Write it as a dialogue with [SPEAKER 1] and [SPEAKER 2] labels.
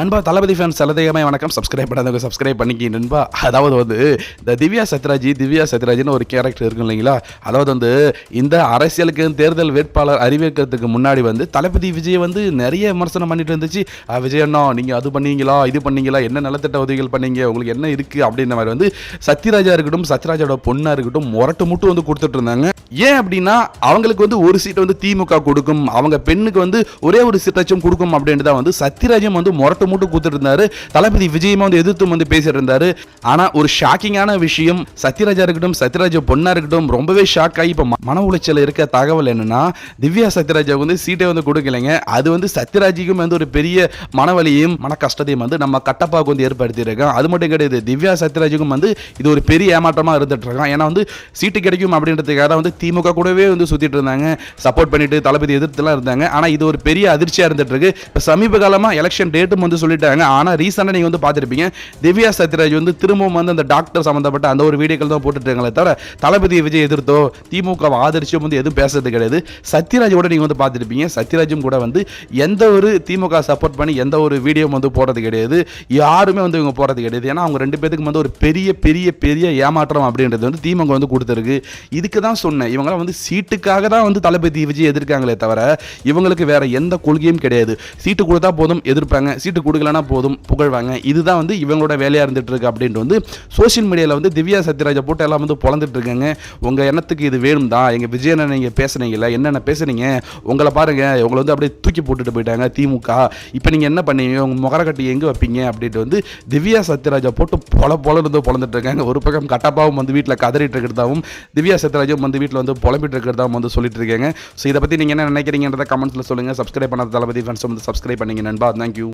[SPEAKER 1] நண்பா தளபதி ஃபேன்ஸ் எல்லாத்தையுமே வணக்கம். சப்ஸ்கிரைப் பண்ணாதவங்க சப்ஸ்கிரைப் பண்ணிக்கி நண்பா. அதாவது வந்து இந்த திவ்யா சத்யராஜ்னு ஒரு கேரக்டர் இருக்கும் இல்லைங்களா, அதாவது வந்து இந்த அரசியலுக்கு தேர்தல் வேட்பாளர் அறிவிக்கிறதுக்கு முன்னாடி வந்து தளபதி விஜய் வந்து நிறைய விமர்சனம் பண்ணிட்டு இருந்துச்சு. விஜய் அண்ணா நீங்கள் அது பண்ணீங்களா, இது பண்ணீங்களா, என்ன நலத்திட்ட உதவிகள் பண்ணீங்க, உங்களுக்கு என்ன இருக்குது அப்படின்ற மாதிரி வந்து சத்யராஜா இருக்கட்டும், சத்யராஜோட பொண்ணாக இருக்கட்டும் முரட்டு முட்டு வந்து கொடுத்துட்டு இருந்தாங்க. ஏன் அப்படின்னா அவங்களுக்கு வந்து ஒரு சீட் வந்து திமுக கொடுக்கும், அவங்க பெண்ணுக்கு வந்து ஒரே ஒரு சீட்டாச்சும் கொடுக்கும் அப்படின்றத வந்து சத்யராஜம் வந்து முரட்டு மூட்டு கூத்துட்டு இருந்தாரு. தளபதி விஜயமா வந்து எதிர்த்து வந்து பேசிட்டு இருந்தாரு. ஆனா ஒரு ஷாக்கிங்கான விஷயம், சத்யராஜா இருக்கட்டும், சத்யராஜ பொண்ணா இருக்கட்டும் ரொம்பவே ஷாக் ஆகி இப்ப மன உளைச்சல் இருக்க தகவல் என்னன்னா, திவ்யா சத்யராஜா வந்து சீட்டை வந்து கொடுக்கலைங்க. அது வந்து சத்யராஜுக்கும் வந்து ஒரு பெரிய மனவலியையும் மன கஷ்டத்தையும் வந்து நம்ம கட்டப்பாக்கு வந்து ஏற்படுத்தி இருக்கோம். அது மட்டும் கிடையாது, திவ்யா சத்யராஜுக்கும் வந்து இது ஒரு பெரிய ஏமாற்றமா இருந்துட்டு இருக்கான். ஏன்னா வந்து சீட்டு கிடைக்கும் அப்படின்றதுக்காக தான் வந்து திமுக கூடவே வந்து சுத்திட்டு இருந்தாங்க, சப்போர்ட் பண்ணிட்டு தளபதி எதிர்த்துலாம் இருந்தாங்க. ஆனா இது ஒரு பெரிய அதிர்ச்சியா இருந்துட்டு இருக்கு. இப்ப சமீப காலமா எலெக்ஷன் டேட்டும் வந்து சொல்லிட்டாங்க. ஆனா ரீசெண்டா நீங்க வந்து பார்த்திருப்பீங்க, திவ்யா சத்யராஜ் வந்து திரும்பவும் வந்து அந்த டாக்டர் சம்பந்தப்பட்ட அந்த ஒரு வீடியோக்கள் தான் போட்டுட்டு இருக்காங்களே தவிர தளபதி விஜய் எதிர்த்தோ திமுக ஆதரிச்சும் வந்து எதுவும் பேசுறது கிடையாது. சத்யராஜோட நீங்க வந்து பார்த்திருப்பீங்க, சத்யராஜும் கூட வந்து எந்த ஒரு திமுக சப்போர்ட் பண்ணி எந்த ஒரு வீடியோ வந்து போடுறது கிடையாது, யாருமே வந்து இவங்க போடுறது கிடையாது. ஏன்னா அவங்க ரெண்டு பேருக்கு வந்து ஒரு பெரிய பெரிய பெரிய ஏமாற்றம் அப்படின்றது வந்து திமுக வந்து கொடுத்துருக்கு. இதுக்கு தான் சொன்னேன், இவங்களாம் வந்து சீட்டுக்காக தான் வந்து தளபதி விஜய் எதிர்க்காங்களே தவிர இவங்களுக்கு வேற எந்த கொள்கையும் கிடையாது. சீட்டு கொடுத்தா போதும் எதிர்ப்பாங்க, சீட்டு கொடுக்கலனா போதும் புகழ்வாங்க. இதுதான் வந்து இவங்களோட வேலையாக இருந்துட்டு இருக்கு அப்படின்ட்டு வந்து சோஷியல் மீடியாவில் வந்து திவ்யா சத்யராஜை போட்டு எல்லாம் வந்து பொழந்துட்டு இருக்காங்க. உங்கள் எண்ணத்துக்கு இது வேணும் தான், எங்கள் விஜயனை நீங்கள் பேசுனீங்கல்ல, என்னென்ன பேசுனீங்க, உங்களை பாருங்க, உங்களை வந்து அப்படியே தூக்கி போட்டுட்டு போயிட்டாங்க திமுக, இப்போ நீங்கள் என்ன பண்ணீங்க, உங்கள் முகர கட்டி எங்கே வைப்பீங்க அப்படின்ட்டு வந்து திவ்யா சத்யராஜை போட்டு பொழந்து பொழந்துட்டு இருக்காங்க. ஒரு பக்கம் கட்டப்பாவும் வந்து வீட்டில் கதறிட்டு இருக்கிறதாவும், திவ்யா சத்யராஜும் வந்து வீட்டில் வந்து புலம்பிட்டு இருக்கிறதாவும் வந்து சொல்லிட்டு இருக்காங்க. ஸோ இதை பற்றி நீங்கள் என்ன நினைக்கிறீங்கன்றத கமெண்ட்ஸில் சொல்லுங்கள். சப்ஸ்கிரைப் பண்ணாத தளபதி ஃபேன்ஸ் வந்து சப்ஸ்கிரைப் பண்ணிங்க நண்பா. தேங்க்யூ.